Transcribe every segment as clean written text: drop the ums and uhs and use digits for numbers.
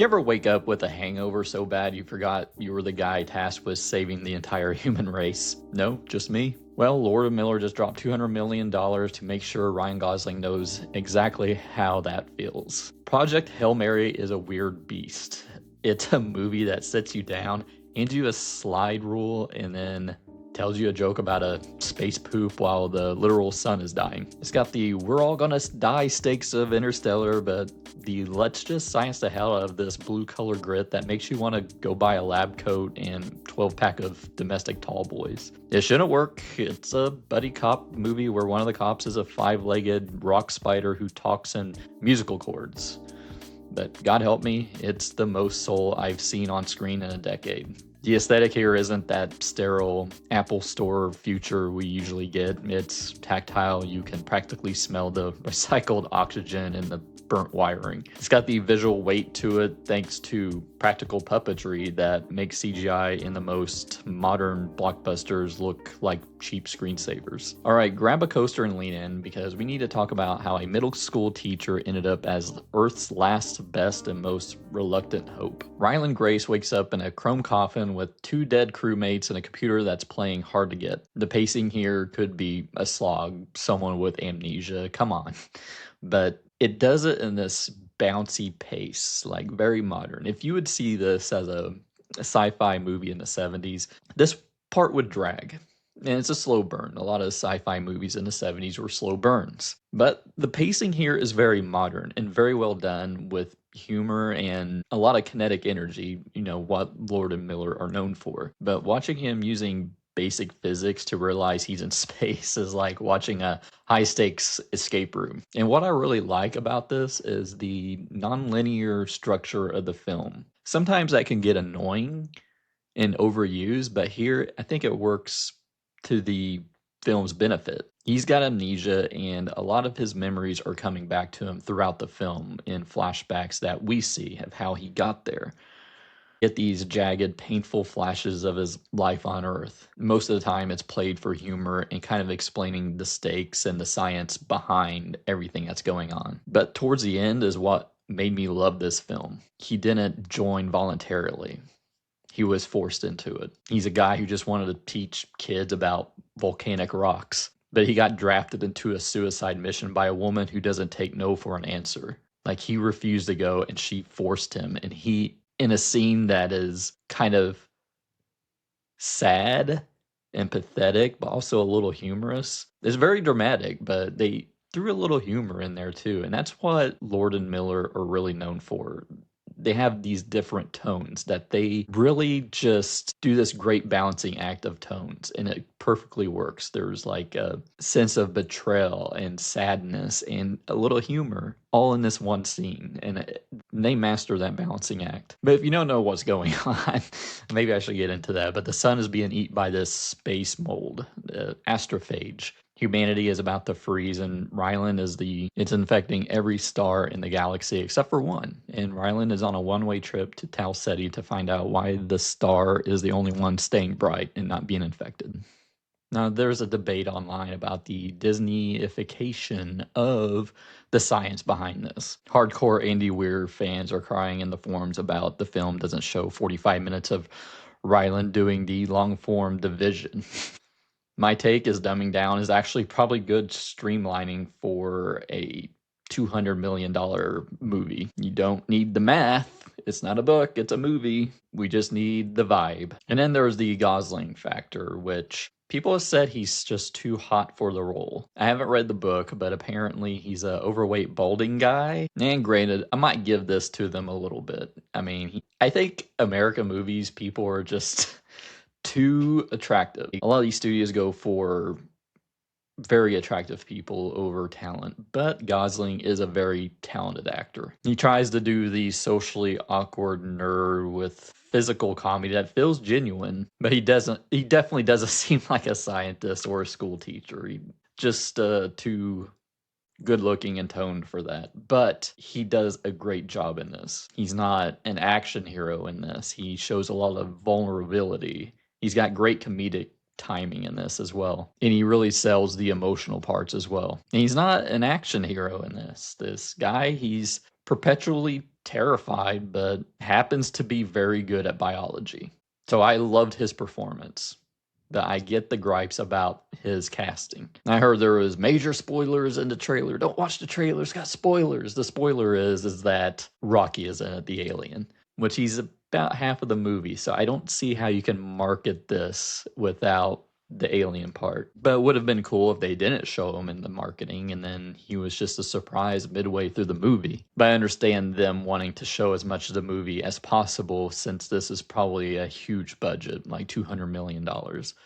You ever wake up with a hangover so bad you forgot you were the guy tasked with saving the entire human race? No, just me? Well, Lord & Miller just dropped $200 million to make sure Ryan Gosling knows exactly how that feels. Project Hail Mary is a weird beast. It's a movie that sits you down, hands you a slide rule, and then tells you a joke about a space poop while the literal sun is dying. It's got the we're all gonna die stakes of Interstellar, but the let's just science the hell out of this blue color grit that makes you want to go buy a lab coat and 12 pack of domestic tall boys. It shouldn't work. It's a buddy cop movie where one of the cops is a 5-legged rock spider who talks in musical chords. But God help me, it's the most soul I've seen on screen in a decade. The aesthetic here isn't that sterile Apple Store future we usually get. It's tactile. You can practically smell the recycled oxygen in the burnt wiring. It's got the visual weight to it thanks to practical puppetry that makes CGI in the most modern blockbusters look like cheap screensavers. Alright, grab a coaster and lean in because we need to talk about how a middle school teacher ended up as Earth's last, best, and most reluctant hope. Ryland Grace wakes up in a chrome coffin with 2 dead crewmates and a computer that's playing hard to get. The pacing here could be a slog, someone with amnesia, come on. But it does it in this bouncy pace, like very modern. If you would see this as a sci-fi movie in the 70s, this part would drag. And it's a slow burn. A lot of sci-fi movies in the 70s were slow burns. But the pacing here is very modern and very well done with humor and a lot of kinetic energy, you know, what Lord and Miller are known for. But watching him using basic physics to realize he's in space is like watching a high stakes escape room. And what I really like about this is the non-linear structure of the film. Sometimes that can get annoying and overused, but here I think it works to the film's benefit. He's got amnesia, and a lot of his memories are coming back to him throughout the film in flashbacks that we see of how he got there. Get these jagged, painful flashes of his life on Earth. Most of the time, it's played for humor and kind of explaining the stakes and the science behind everything that's going on. But towards the end is what made me love this film. He didn't join voluntarily. He was forced into it. He's a guy who just wanted to teach kids about volcanic rocks, but he got drafted into a suicide mission by a woman who doesn't take no for an answer. Like, he refused to go and she forced him, and he, in a scene that is kind of sad and pathetic, but also a little humorous. It's very dramatic, but they threw a little humor in there too, and that's what Lord and Miller are really known for. They have these different tones that they really just do this great balancing act of tones, and it perfectly works. There's like a sense of betrayal and sadness and a little humor all in this one scene, and they master that balancing act. But if you don't know what's going on, maybe I should get into that, but the sun is being eaten by this space mold, the astrophage. Humanity is about to freeze, and Ryland it's infecting every star in the galaxy except for one. And Ryland is on a one-way trip to Tau Ceti to find out why the star is the only one staying bright and not being infected. Now, there's a debate online about the Disneyfication of the science behind this. Hardcore Andy Weir fans are crying in the forums about the film doesn't show 45 minutes of Ryland doing the long-form division. My take is dumbing down is actually probably good streamlining for a $200 million movie. You don't need the math. It's not a book, it's a movie. We just need the vibe. And then there's the Gosling factor, which people have said he's just too hot for the role. I haven't read the book, but apparently he's an overweight, balding guy. And granted, I might give this to them a little bit. I mean, I think American movies, people are just too attractive. A lot of these studios go for very attractive people over talent, but Gosling is a very talented actor. He tries to do the socially awkward nerd with physical comedy that feels genuine, but he definitely doesn't seem like a scientist or a school teacher. He just too good looking and toned for that, but he does a great job in this. He's not an action hero in this. He shows a lot of vulnerability. He's got great comedic timing in this as well, and he really sells the emotional parts as well. And he's not an action hero in this. This guy, he's perpetually terrified, but happens to be very good at biology. So I loved his performance. But I get the gripes about his casting. I heard there was major spoilers in the trailer. Don't watch the trailer, it's got spoilers. The spoiler is that Rocky is in it, the alien, which he's about half of the movie. So I don't see how you can market this without the alien part. But it would have been cool if they didn't show him in the marketing and then he was just a surprise midway through the movie. But I understand them wanting to show as much of the movie as possible since this is probably a huge budget, like $200 million.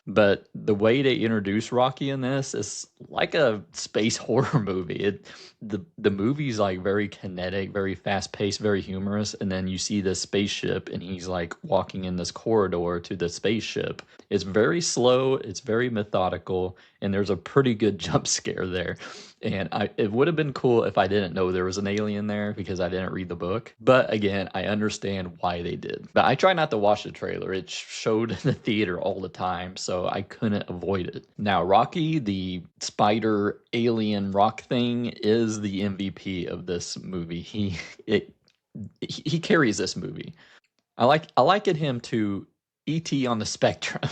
But the way they introduce Rocky in this is like a space horror movie. The movie's like very kinetic, very fast paced, very humorous, and then you see this spaceship and he's like walking in this corridor to the spaceship. It's very slow, it's very methodical, and there's a pretty good jump scare there. And it would have been cool if I didn't know there was an alien there because I didn't read the book. But again, I understand why they did. But I try not to watch the trailer. It showed in the theater all the time, so I couldn't avoid it. Now, Rocky, the spider alien rock thing, is the MVP of this movie. He carries this movie. I liken him to E.T. on the spectrum.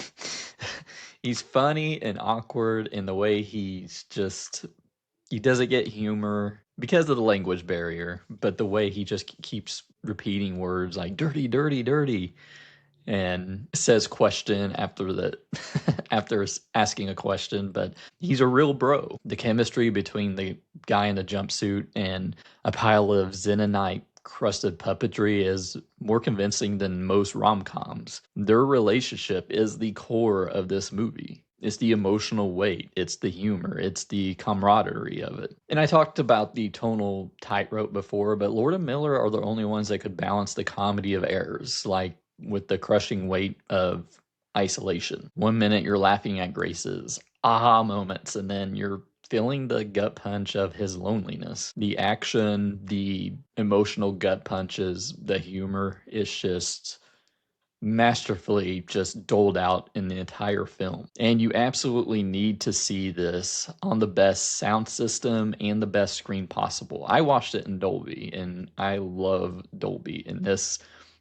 He's funny and awkward in the way he doesn't get humor because of the language barrier, but the way he just keeps repeating words like dirty, dirty, dirty, and says question after after asking a question, but he's a real bro. The chemistry between the guy in the jumpsuit and a pile of Xenonite crusted puppetry is more convincing than most rom-coms. Their relationship is the core of this movie. It's the emotional weight, it's the humor, it's the camaraderie of it. And I talked about the tonal tightrope before, but Lord and Miller are the only ones that could balance the comedy of errors, like with the crushing weight of isolation. 1 minute you're laughing at Grace's aha moments, and then you're feeling the gut punch of his loneliness. The action, the emotional gut punches, the humor is just masterfully just doled out in the entire film. And you absolutely need to see this on the best sound system and the best screen possible. I watched it in Dolby, and I love Dolby, and this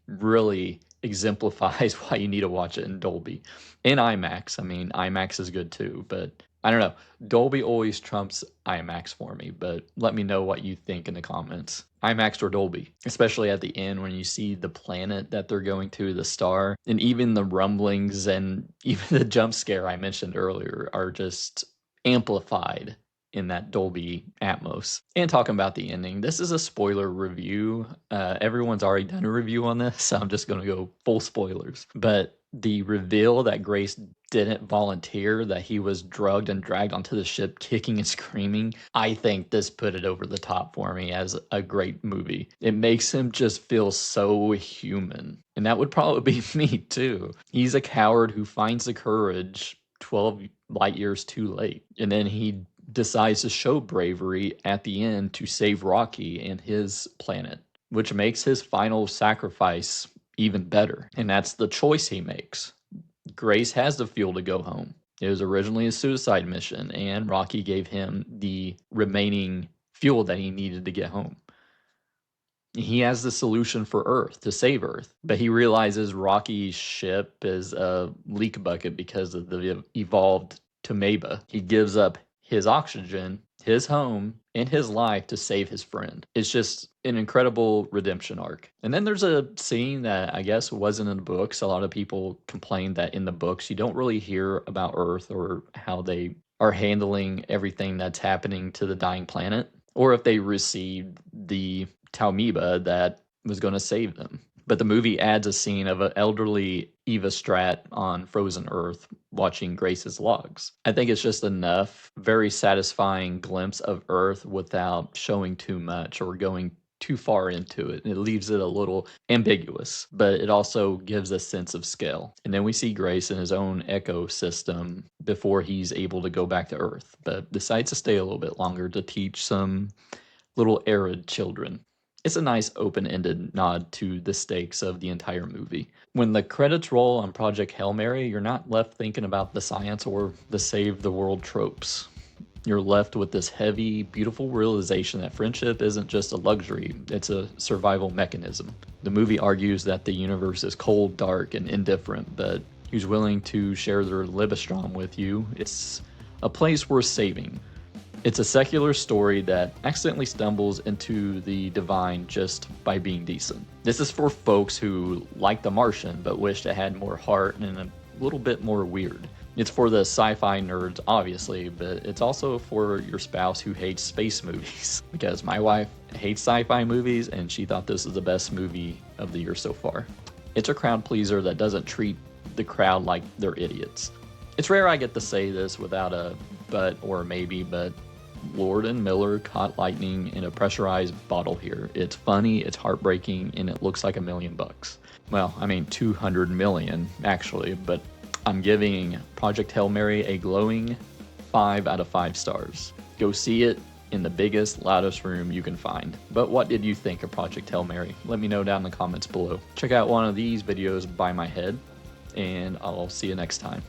really exemplifies why you need to watch it in Dolby. In IMAX, I mean, IMAX is good too, but I don't know. Dolby always trumps IMAX for me, but let me know what you think in the comments. IMAX or Dolby, especially at the end when you see the planet that they're going to, the star, and even the rumblings and even the jump scare I mentioned earlier are just amplified in that Dolby Atmos. And talking about the ending, this is a spoiler review. Everyone's already done a review on this, so I'm just going to go full spoilers. But the reveal that Grace didn't volunteer, that he was drugged and dragged onto the ship kicking and screaming, I think this put it over the top for me as a great movie. It makes him just feel so human. And that would probably be me too. He's a coward who finds the courage 12 light years too late. And then he decides to show bravery at the end to save Rocky and his planet, which makes his final sacrifice even better. And that's the choice he makes. Grace has the fuel to go home. It was originally a suicide mission, and Rocky gave him the remaining fuel that he needed to get home. He has the solution for Earth, to save Earth, but he realizes Rocky's ship is a leak bucket because of the evolved Tomeba. He gives up his oxygen, his home, and his life to save his friend. It's just an incredible redemption arc. And then there's a scene that I guess wasn't in the books. A lot of people complained that in the books you don't really hear about Earth or how they are handling everything that's happening to the dying planet, or if they received the Tomeba that was going to save them. But the movie adds a scene of an elderly Eva Stratt on frozen Earth watching Grace's logs. I think it's just enough, very satisfying glimpse of Earth without showing too much or going too far into it. It leaves it a little ambiguous, but it also gives a sense of scale. And then we see Grace in his own ecosystem before he's able to go back to Earth, but decides to stay a little bit longer to teach some little arid children. It's a nice open-ended nod to the stakes of the entire movie. When the credits roll on Project Hail Mary, you're not left thinking about the science or the save the world tropes. You're left with this heavy, beautiful realization that friendship isn't just a luxury, it's a survival mechanism. The movie argues that the universe is cold, dark, and indifferent, but who's willing to share their Libestrom with you? It's a place worth saving. It's a secular story that accidentally stumbles into the divine just by being decent. This is for folks who like The Martian but wish it had more heart and a little bit more weird. It's for the sci-fi nerds, obviously, but it's also for your spouse who hates space movies. Because my wife hates sci-fi movies and she thought this was the best movie of the year so far. It's a crowd pleaser that doesn't treat the crowd like they're idiots. It's rare I get to say this without a but or maybe, but Lord and Miller caught lightning in a pressurized bottle here. It's funny, it's heartbreaking, and it looks like $1 million. Well, I mean 200 million actually, but I'm giving Project Hail Mary a glowing 5 out of 5 stars. Go see it in the biggest, loudest room you can find. But what did you think of Project Hail Mary? Let me know down in the comments below. Check out one of these videos by my head, and I'll see you next time.